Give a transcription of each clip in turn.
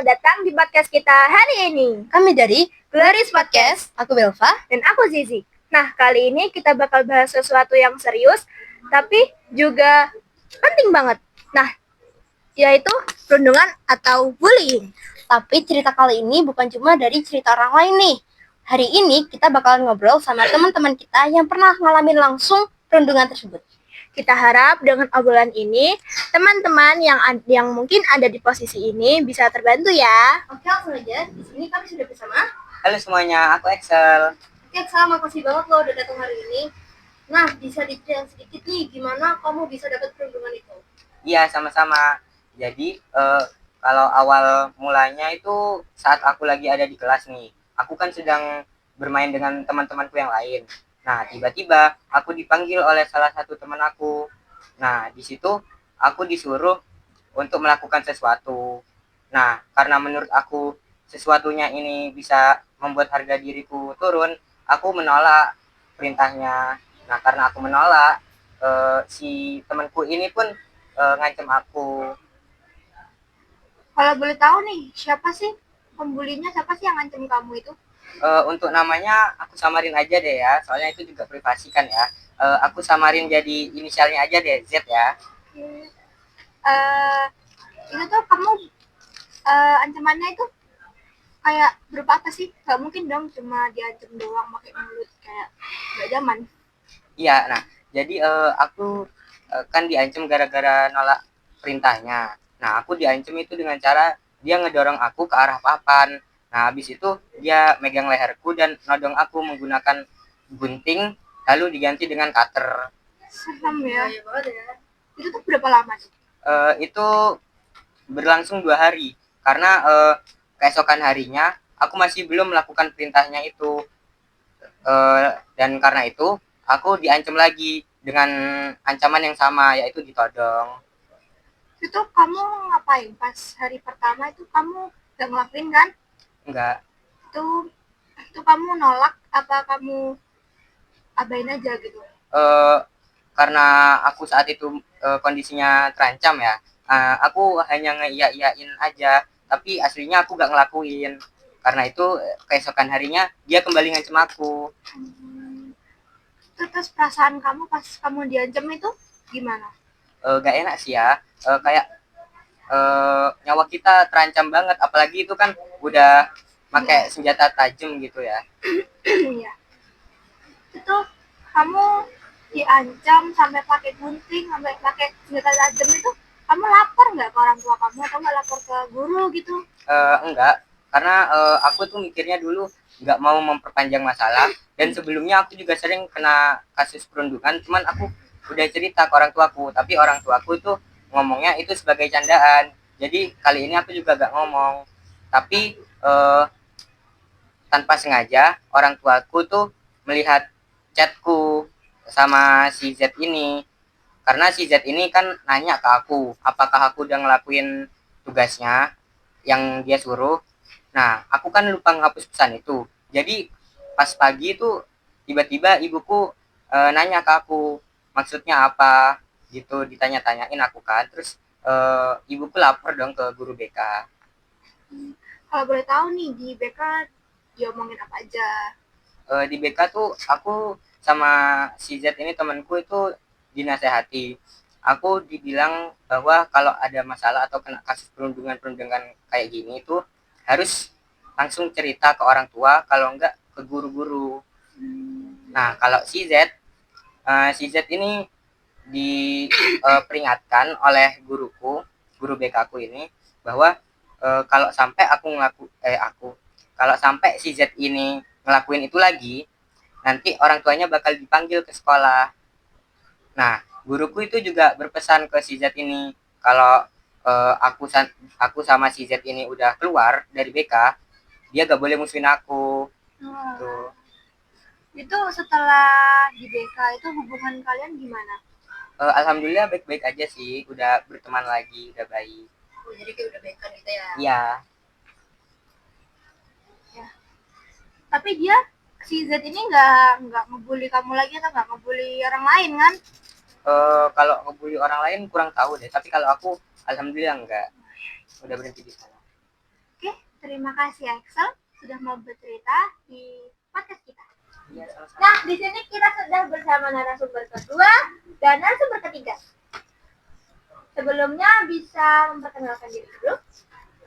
selamat datang di podcast kita hari ini. Kami dari Gloris Podcast, aku Belva. Dan aku Zizi. Nah, kali ini kita bakal bahas sesuatu yang serius, tapi juga penting banget. Nah, yaitu perundungan atau bullying. Tapi cerita kali ini bukan cuma dari cerita orang lain nih. Hari ini kita bakalan ngobrol sama teman-teman kita yang pernah ngalamin langsung perundungan tersebut. Kita harap dengan obrolan ini, teman-teman yang mungkin ada di posisi ini bisa terbantu ya. Oke, langsung aja. Di sini kami sudah bersama. Halo semuanya, aku Excel. Oke, Excel, makasih banget lo udah datang hari ini. Nah, bisa diceritain sedikit nih, gimana kamu bisa dapat perundungan itu? Iya, sama-sama. Jadi, kalau awal mulanya itu saat aku lagi ada di kelas nih. Aku kan sedang bermain dengan teman-temanku yang lain. Nah, tiba-tiba aku dipanggil oleh salah satu teman aku. Nah, di situ aku disuruh untuk melakukan sesuatu. Nah, karena menurut aku sesuatunya ini bisa membuat harga diriku turun, aku menolak perintahnya. Nah, karena aku menolak, si temanku ini pun ngancem aku. Kalau boleh tahu nih, siapa sih pembulinya, siapa sih yang ngancem kamu itu? Untuk namanya aku samarin aja deh ya, soalnya itu juga privasi kan ya. Aku samarin jadi inisialnya aja deh, Z ya. Itu tuh kamu ancamannya itu kayak berupa apa sih? Gak mungkin dong cuma diancam doang pakai mulut, kayak gak zaman. Iya, nah jadi aku kan diancam gara-gara nolak perintahnya. Nah, aku diancam itu dengan cara dia ngedorong aku ke arah papan. Nah, habis itu dia megang leherku dan nodong aku menggunakan gunting, lalu diganti dengan cutter. Serem ya. Iya banget ya. Itu tuh berapa lama sih? Itu berlangsung 2 hari, karena keesokan harinya aku masih belum melakukan perintahnya itu. Dan karena itu aku diancam lagi dengan ancaman yang sama, yaitu ditodong. Itu kamu ngapain pas hari pertama itu, kamu gak ngelakuin kan? Enggak. Itu kamu nolak apa kamu abain aja gitu? Karena aku saat itu kondisinya terancam ya, aku hanya ngeiyain aja, tapi aslinya aku gak ngelakuin. Karena itu keesokan harinya dia kembali ngancem aku. Terus perasaan kamu pas kamu diancam itu gimana? Gak enak sih ya, kayak nyawa kita terancam banget, apalagi itu kan udah pakai senjata tajam gitu ya. Iya. Itu kamu diancam sampai pakai gunting, sampai pakai senjata tajam itu, kamu lapor nggak ke orang tua kamu atau nggak lapor ke guru gitu? Enggak, karena aku tuh mikirnya dulu nggak mau memperpanjang masalah, dan sebelumnya aku juga sering kena kasus perundungan, cuman aku udah cerita ke orang tuaku, tapi orang tuaku tuh ngomongnya itu sebagai candaan. Jadi kali ini aku juga gak ngomong, tapi tanpa sengaja orang tuaku tuh melihat chatku sama si Z ini, karena si Z ini kan nanya ke aku apakah aku udah ngelakuin tugasnya yang dia suruh. Nah, aku kan lupa ngapus pesan itu. Jadi pas pagi itu tiba-tiba ibuku nanya ke aku maksudnya apa gitu, ditanya-tanyain aku kan. Terus ibuku lapor dong ke guru BK. Kalau boleh tahu nih, di BK diomongin apa aja? Di BK tuh aku sama si Z ini temanku itu dinasehati. Aku dibilang bahwa kalau ada masalah atau kena kasus perundungan kayak gini itu harus langsung cerita ke orang tua, kalau enggak ke guru-guru. Nah, kalau si Z ini diperingatkan oleh guruku, guru BK aku ini, bahwa kalau sampai kalau sampai si Z ini ngelakuin itu lagi, nanti orang tuanya bakal dipanggil ke sekolah. Nah, guruku itu juga berpesan ke si Z ini, kalau aku sama si Z ini udah keluar dari BK, dia gak boleh musuhin aku. Tuh. Itu setelah di BK itu hubungan kalian gimana? Alhamdulillah baik-baik aja sih, udah berteman lagi, udah baik. Oh, jadi kayak udah baikan gitu ya? Iya. Ya. Tapi dia, si Z ini nggak ngebully kamu lagi atau nggak ngebully orang lain kan? Kalau ngebully orang lain kurang tahu deh, tapi kalau aku alhamdulillah enggak, udah berhenti di sana. Terima kasih Axel sudah mau bercerita di podcast kita. Iya, sama-sama. Nah, di sini kita sudah bersama narasumber kedua dan narasumber ketiga. Sebelumnya bisa memperkenalkan diri dulu.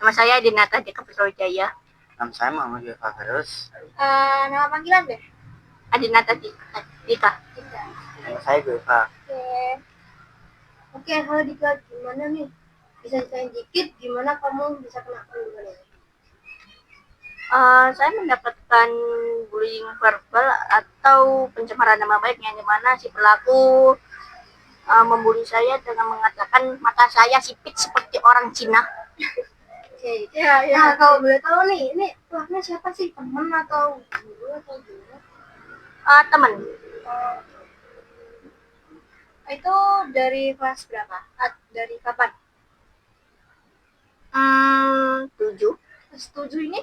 Nama saya Dinata Dika Putrajaya. Nama saya Muhammad Yofa Farus. Nama panggilan deh. Adinata Dika. Nama saya Yofa. Oke, halo Dika, gimana nih? Bisa ceritain dikit gimana kamu bisa kena perundungan ini? Saya mendapatkan bullying verbal atau pencemaran nama baik yang dimana si pelaku membuli saya dengan mengatakan mata saya sipit seperti orang Cina. Oke, ya. Nah, kalau boleh tahu nih, ini pelakunya siapa sih? Teman atau guru atau gimana? Teman. Itu dari kelas berapa? Dari kapan? 7 Kelas 7 ini?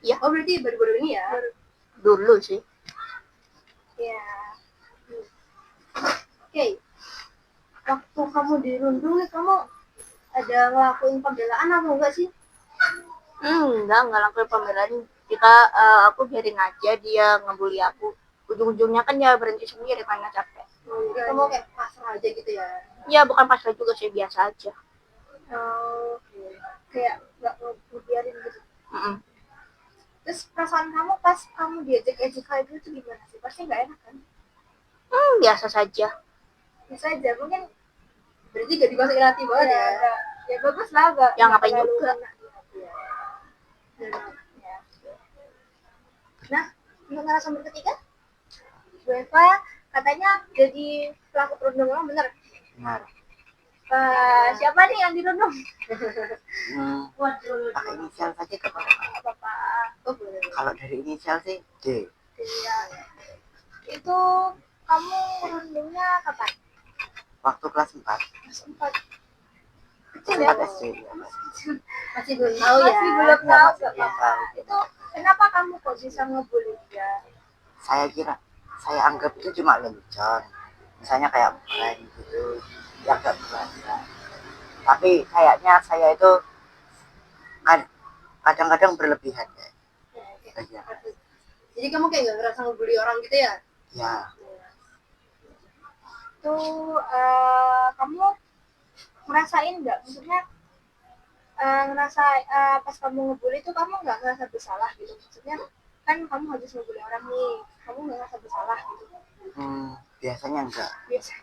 Ya. Oh, berarti baru-baru ini ya? dulu sih. Ya. Oke. Waktu kamu dirundung nih, kamu ada ngelakuin pembelaan apa enggak sih? Enggak lakuin pembelaan. Aku biarin aja dia ngebully aku. Ujung-ujungnya kan dia berhenti sendiri karena capek. Kamu kayak pasrah aja gitu ya? Ya bukan pasrah juga sih, biasa aja. Oh, kayak nggak ngebiarin gitu. Terus perasaan kamu pas kamu diajak kayak gitu gimana sih? Pasti nggak enak kan? Biasa saja. Bisa aja, mungkin berarti gak dimasukin hati banget ya? Ya bagus lah, gak Ya ngapain juga. Nah, untuk narasumber ketiga, Bu Eva katanya jadi pelaku perundungan, bener? Benar. Siapa nih yang dirundung? Pakai inisial saja ke Apa? Oh, boleh. Kalau dari inisial sih D. Iya. Itu kamu rundungnya kapan? Waktu kelas 4. Kelas 4. Kecil ya? 4 SD. Masih belum tahu ya? Masih belum Ya, tahu. masih belum tahu. Itu kenapa kamu kok bisa ngebully dia? Saya anggap itu cuma lelucon. Misalnya kayak prank gitu. Ya gak berasa. Tapi kayaknya saya itu kadang-kadang berlebihan ya. Iya. Jadi kamu kayak gak ngerasa ngebully orang gitu ya? Ya, Tuh, kamu ngerasain nggak? Maksudnya pas kamu ngebully tuh kamu nggak ngerasa bersalah gitu? Maksudnya kan kamu habis ngebully orang nih, kamu nggak ngerasa bersalah gitu? biasanya enggak. Biasa.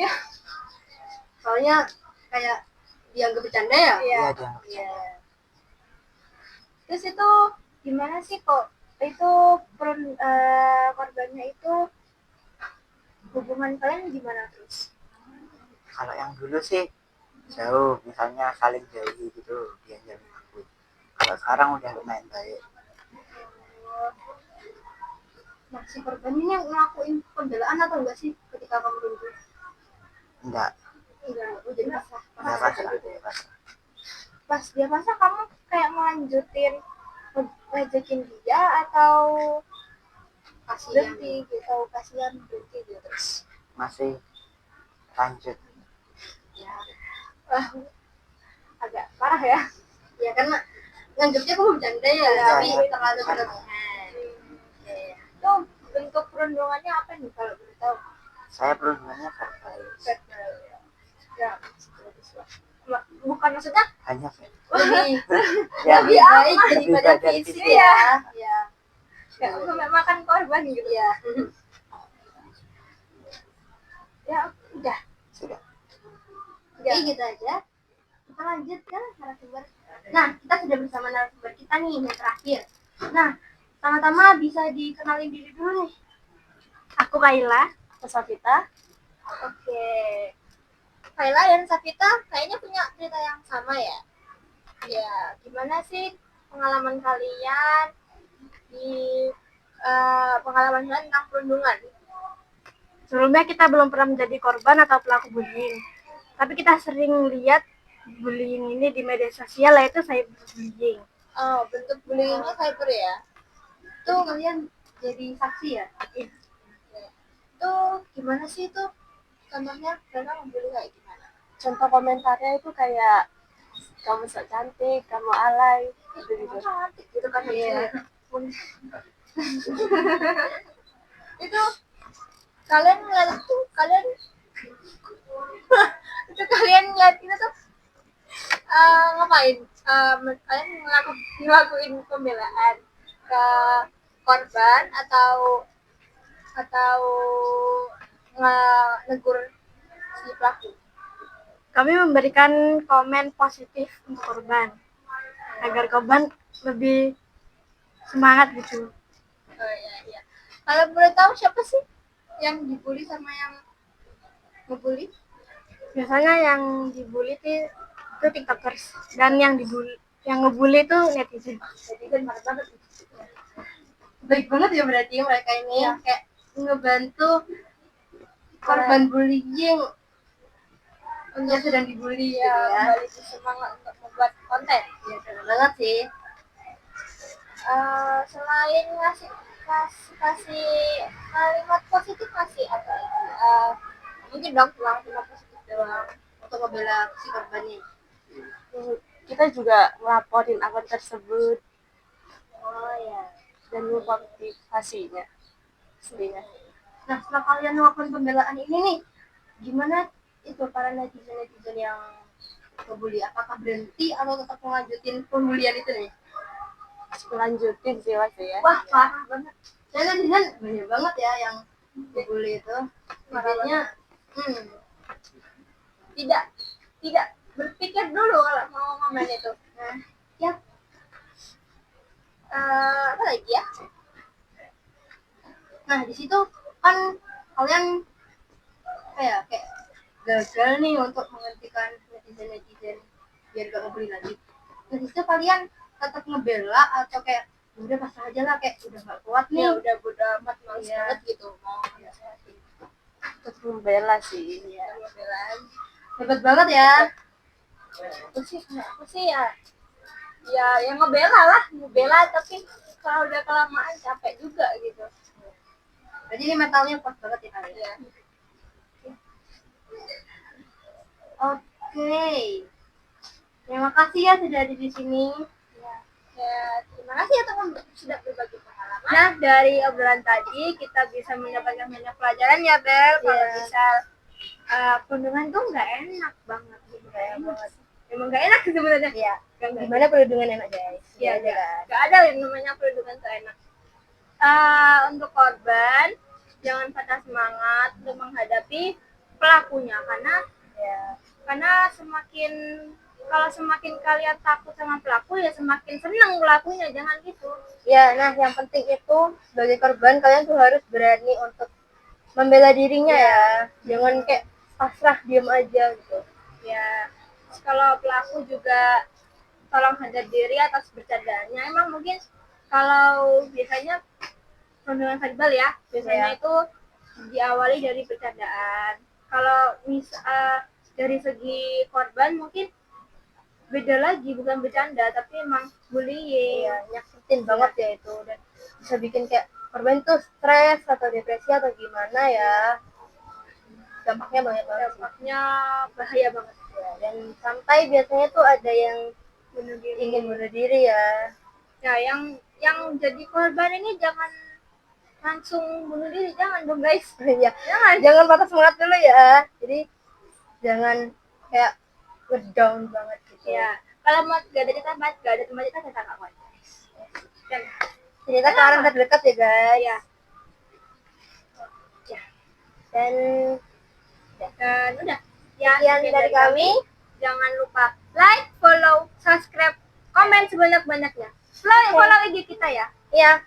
Ya. Soalnya kayak dianggap bercanda ya? Iya, dianggap Iya. bercanda. Terus itu gimana sih kok itu korbannya itu hubungan kalian gimana terus? Kalau yang dulu sih jauh, misalnya saling jauhi gitu, dia jauh aku. Kalau sekarang udah lumayan baik. Nah, si korban ini ngelakuin pembelaan atau enggak sih ketika kamu rundung? Enggak, Jadi pasrah. enggak pasrah, dia pasrah. Pas dia pasrah kamu kayak melanjutin ngejekin dia atau berhenti gitu, kasihan berhenti gitu terus? Masih lanjut. Ya, agak parah ya. Ya karena nganggapnya kamu bercanda ya, tapi terlalu berlebihan. Itu bentuk perundungannya apa nih kalau boleh tahu? Saya perundungannya verbal. Ya, bukan maksudnya Hanya lebih ya, lebih baik lebih daripada baik dari fisik fisik. ya. Ya. Kayak makan korban gitu ya. Ya, udah. Sudah. Oke, gitu aja. Kita lanjut ke narasumber. Nah, kita sudah bersama narasumber kita nih yang terakhir. Nah, sama-sama bisa dikenalin diri dulu nih. Aku Kaila, aku Safita. Oke. Kaila dan Safita kayaknya punya cerita yang sama ya. Ya, gimana sih pengalaman kalian di pengalaman kalian tentang perundungan? Sebelumnya kita belum pernah menjadi korban atau pelaku bullying. Tapi kita sering lihat bullying ini di media sosial, yaitu cyberbullying. Oh, bentuk bullyingnya cyber ya? Tuh kalian jadi saksi ya? Iya. Tuh gimana sih itu? Contohnya mereka membuli kayak gimana? Contoh komentarnya itu kayak kamu sok cantik, kamu alay, cantik gitu kan. Iya. Itu kalian ngeliat itu kalian itu kalian ngeliat itu tuh ngapain? Kalian ngelakuin pembelaan ke korban atau negur si pelaku? Kami memberikan komen positif untuk korban agar korban lebih semangat gitu. Oh iya iya. Kalau boleh tahu siapa sih yang dibully sama yang ngebully? Biasanya yang dibully itu tiktokers, dan yang ngebully itu netizen. Netizen marah banget. Baik banget ya berarti mereka ini kayak ngebantu korban bullying yang sedang dibully gitu ya. Kembali semangat untuk membuat konten. Ya keren banget sih. Selain kasih kalimat positif masih apa lagi? Mungkin dong kalimat positif doang. Untuk membela si korbannya. Kita juga ngelaporin akun tersebut Oh ya. dan mengmotivasinya pastinya. Nah setelah kalian melakukan pembelaan ini nih, gimana itu para netizen yang ngebully? Apakah berhenti atau tetap melanjutin pembulian itu nih? Lanjutin sih mas ya. Wah parah banget. Saya netizen banyak banget ya yang ngebully itu. Makanya tidak berpikir dulu kalau mau komen itu. Nah, ya. Apa lagi ya? Nah di situ kan kalian kayak gagal nih untuk menghentikan netizen biar gak ngebully lagi. Nah di situ kalian tetap ngebela atau kayak udah pasrah aja lah, kayak udah gak kuat nih, udah amat males banget gitu mau terus membela sih. pembelaan. Hebat banget ya. Aku sih ya yang ngebela tapi kalau udah kelamaan capek juga gitu. Jadi ini mentalnya kuat banget ya kalian. Ya. Oke. Terima kasih ya sudah ada di sini. Ya, terima kasih ya teman sudah berbagi pengalaman. Nah, dari obrolan tadi kita bisa mendapatkan banyak pelajaran ya, Bel. Kalau misal perundungan tuh nggak enak banget gitu. Emang nggak enak sih sebenarnya. Iya. Gimana perundungan enak guys? Iya, nggak ada yang namanya perundungan tuh enak. Untuk korban jangan patah semangat untuk menghadapi pelakunya karena semakin kalian takut sama pelaku ya semakin senang pelakunya, jangan gitu. Ya, nah yang penting itu sebagai korban kalian tuh harus berani untuk membela dirinya ya. Jangan kayak pasrah diam aja gitu. Ya, kalau pelaku juga tolong sadar diri atas bercandaannya. Emang mungkin kalau biasanya perundungan verbal ya, biasanya itu diawali dari bercandaan. Kalau dari segi korban mungkin beda lagi, bukan bercanda tapi emang bullying. Iya, nyakitin banget ya itu, dan bisa bikin kayak korban tuh stres atau depresi atau gimana ya. Dampaknya banyak banget. Dampaknya bahaya banget Ya, dan sampai biasanya tuh ada yang ingin bunuh diri ya. Ya, yang jadi korban ini jangan langsung bunuh diri, jangan dong guys. Ya, jangan patah semangat dulu ya. Jadi jangan kayak ngedown banget gitu. Ya, kalau mau gak ada teman kita nggak kuat. Cerita ke orang terdekat ya guys. Ya. Dan udah. Ya, sekian dari kami. Jangan lupa like, follow, subscribe, komen sebanyak-banyaknya. Follow IG kita ya. Iya.